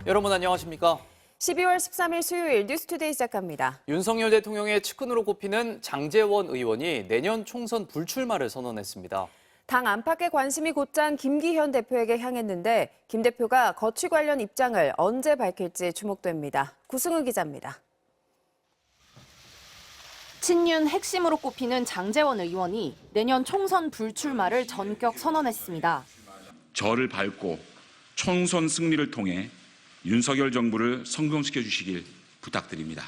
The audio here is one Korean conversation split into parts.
여러분 안녕하십니까? 12월 13일 수요일 뉴스투데이 시작합니다. 윤석열 대통령의 측근으로 꼽히는 장제원 의원이 내년 총선 불출마를 선언했습니다. 당 안팎의 관심이 곧장 김기현 대표에게 향했는데 김 대표가 거취 관련 입장을 언제 밝힐지 주목됩니다. 구승우 기자입니다. 친윤 핵심으로 꼽히는 장제원 의원이 내년 총선 불출마를 전격 선언했습니다. 저를 밟고 총선 승리를 통해 윤석열 정부를 성공시켜 주시길 부탁드립니다.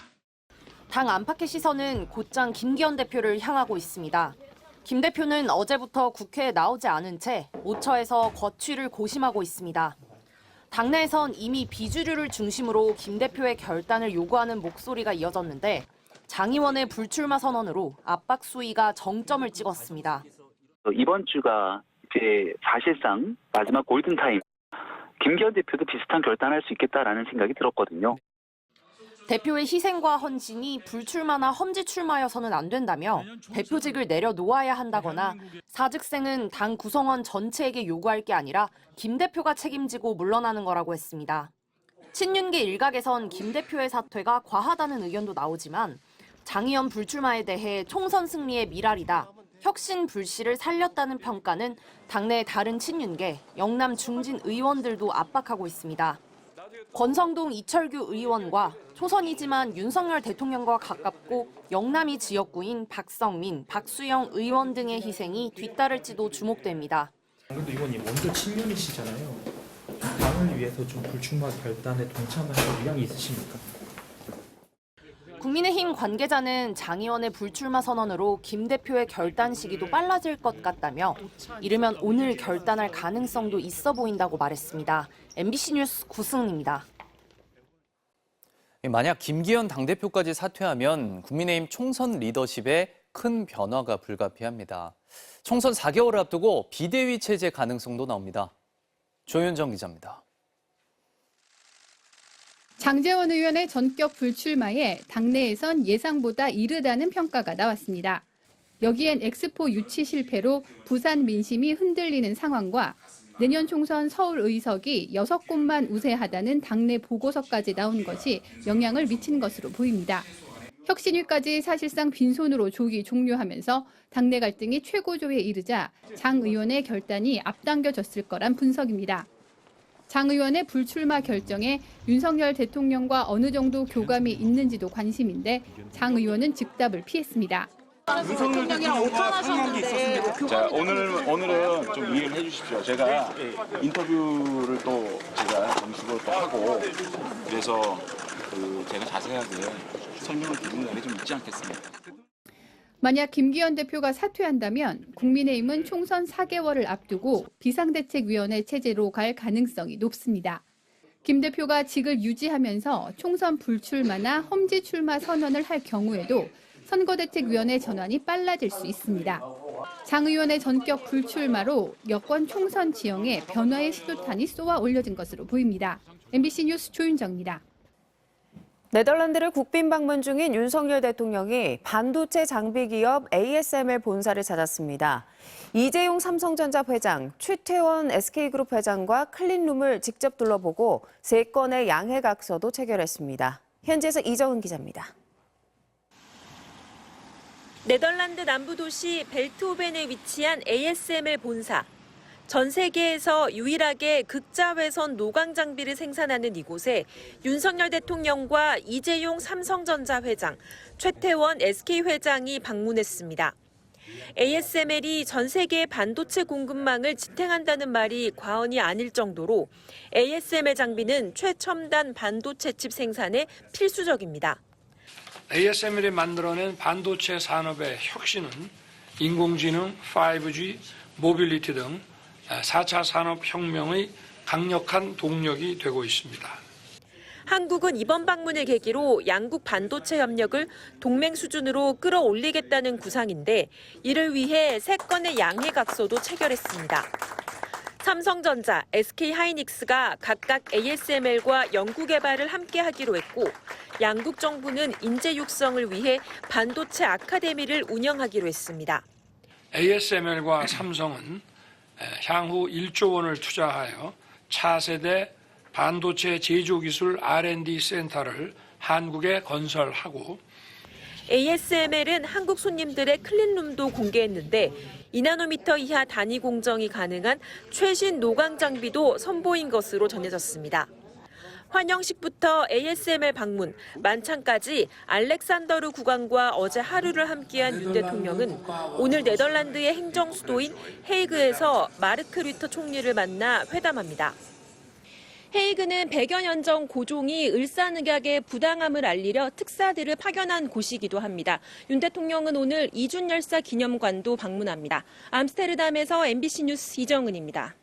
당 안팎의 시선은 곧장 김기현 대표를 향하고 있습니다. 김 대표는 어제부터 국회에 나오지 않은 채 모처에서 거취를 고심하고 있습니다. 당내에선 이미 비주류를 중심으로 김 대표의 결단을 요구하는 목소리가 이어졌는데 장 의원의 불출마 선언으로 압박 수위가 정점을 찍었습니다. 이번 주가 이제 사실상 마지막 골든타임. 김기현 대표도 비슷한 결단할 수 있겠다라는 생각이 들었거든요. 대표의 희생과 헌신이 불출마나 험지 출마여서는 안 된다며 대표직을 내려놓아야 한다거나 사직생은 당 구성원 전체에게 요구할 게 아니라 김 대표가 책임지고 물러나는 거라고 했습니다. 친윤계 일각에선 김 대표의 사퇴가 과하다는 의견도 나오지만 장 의원 불출마에 대해 총선 승리의 미랄이다. 혁신 불씨를 살렸다는 평가는 당내 다른 친윤계, 영남 중진 의원들도 압박하고 있습니다. 권성동 이철규 의원과 초선이지만 윤석열 대통령과 가깝고 영남이 지역구인 박성민, 박수영 의원 등의 희생이 뒤따를지도 주목됩니다. 그래도 의원이 먼저 친윤이시잖아요. 당을 위해서 좀 불출마 결단에 동참하실 의향이 있으십니까? 국민의힘 관계자는 장 의원의 불출마 선언으로 김 대표의 결단 시기도 빨라질 것 같다며 이르면 오늘 결단할 가능성도 있어 보인다고 말했습니다. MBC 뉴스 구승은입니다. 만약 김기현 당대표까지 사퇴하면 국민의힘 총선 리더십에 큰 변화가 불가피합니다. 총선 4개월을 앞두고 비대위 체제 가능성도 나옵니다. 조윤정 기자입니다. 장제원 의원의 전격 불출마에 당내에선 예상보다 이르다는 평가가 나왔습니다. 여기엔 엑스포 유치 실패로 부산 민심이 흔들리는 상황과 내년 총선 서울 의석이 6곳만 우세하다는 당내 보고서까지 나온 것이 영향을 미친 것으로 보입니다. 혁신위까지 사실상 빈손으로 조기 종료하면서 당내 갈등이 최고조에 이르자 장 의원의 결단이 앞당겨졌을 거란 분석입니다. 장 의원의 불출마 결정에 윤석열 대통령과 어느 정도 교감이 있는지도 관심인데 장 의원은 즉답을 피했습니다. 윤석열 대통령과 상의한 게 있었는데 자, 오늘은 좀 이해를 해주십시오. 제가 인터뷰를 또 제가 정식으로 또 하고 그래서 제가 자세하게 설명을 드리는 날이 좀 있지 않겠습니까? 만약 김기현 대표가 사퇴한다면 국민의힘은 총선 4개월을 앞두고 비상대책위원회 체제로 갈 가능성이 높습니다. 김 대표가 직을 유지하면서 총선 불출마나 험지 출마 선언을 할 경우에도 선거대책위원회 전환이 빨라질 수 있습니다. 장 의원의 전격 불출마로 여권 총선 지형에 변화의 시도탄이 쏘아 올려진 것으로 보입니다. MBC 뉴스 조윤정입니다. 네덜란드를 국빈 방문 중인 윤석열 대통령이 반도체 장비 기업 ASML 본사를 찾았습니다. 이재용 삼성전자 회장, 최태원 SK그룹 회장과 클린룸을 직접 둘러보고 3건의 양해각서도 체결했습니다. 현지에서 이정은 기자입니다. 네덜란드 남부 도시 벨트호벤에 위치한 ASML 본사. 전 세계에서 유일하게 극자외선 노광 장비를 생산하는 이곳에 윤석열 대통령과 이재용 삼성전자 회장, 최태원 SK 회장이 방문했습니다. ASML이 전 세계의 반도체 공급망을 지탱한다는 말이 과언이 아닐 정도로 ASML 장비는 최첨단 반도체 칩 생산에 필수적입니다. ASML이 만들어낸 반도체 산업의 혁신은 인공지능, 5G, 모빌리티 등 4차 산업혁명의 강력한 동력이 되고 있습니다. 한국은 이번 방문을 계기로 양국 반도체 협력을 동맹 수준으로 끌어올리겠다는 구상인데 이를 위해 3건의 양해각서도 체결했습니다. 삼성전자, SK하이닉스가 각각 ASML과 연구개발을 함께 하기로 했고 양국 정부는 인재 육성을 위해 반도체 아카데미를 운영하기로 했습니다. ASML과 삼성은 향후 1조 원을 투자하여 차세대 반도체 제조기술 R&D 센터를 한국에 건설하고 ASML은 한국 손님들의 클린룸도 공개했는데 2나노미터 이하 단위 공정이 가능한 최신 노광 장비도 선보인 것으로 전해졌습니다. 환영식부터 ASML 방문, 만찬까지 알렉산더르 국왕과 어제 하루를 함께한 윤 대통령은 오늘 네덜란드의 행정 수도인 헤이그에서 마르크 류터 총리를 만나 회담합니다. 헤이그는 100여 년 전 고종이 을사늑약의 부당함을 알리려 특사들을 파견한 곳이기도 합니다. 윤 대통령은 오늘 이준열사 기념관도 방문합니다. 암스테르담에서 MBC 뉴스 이정은입니다.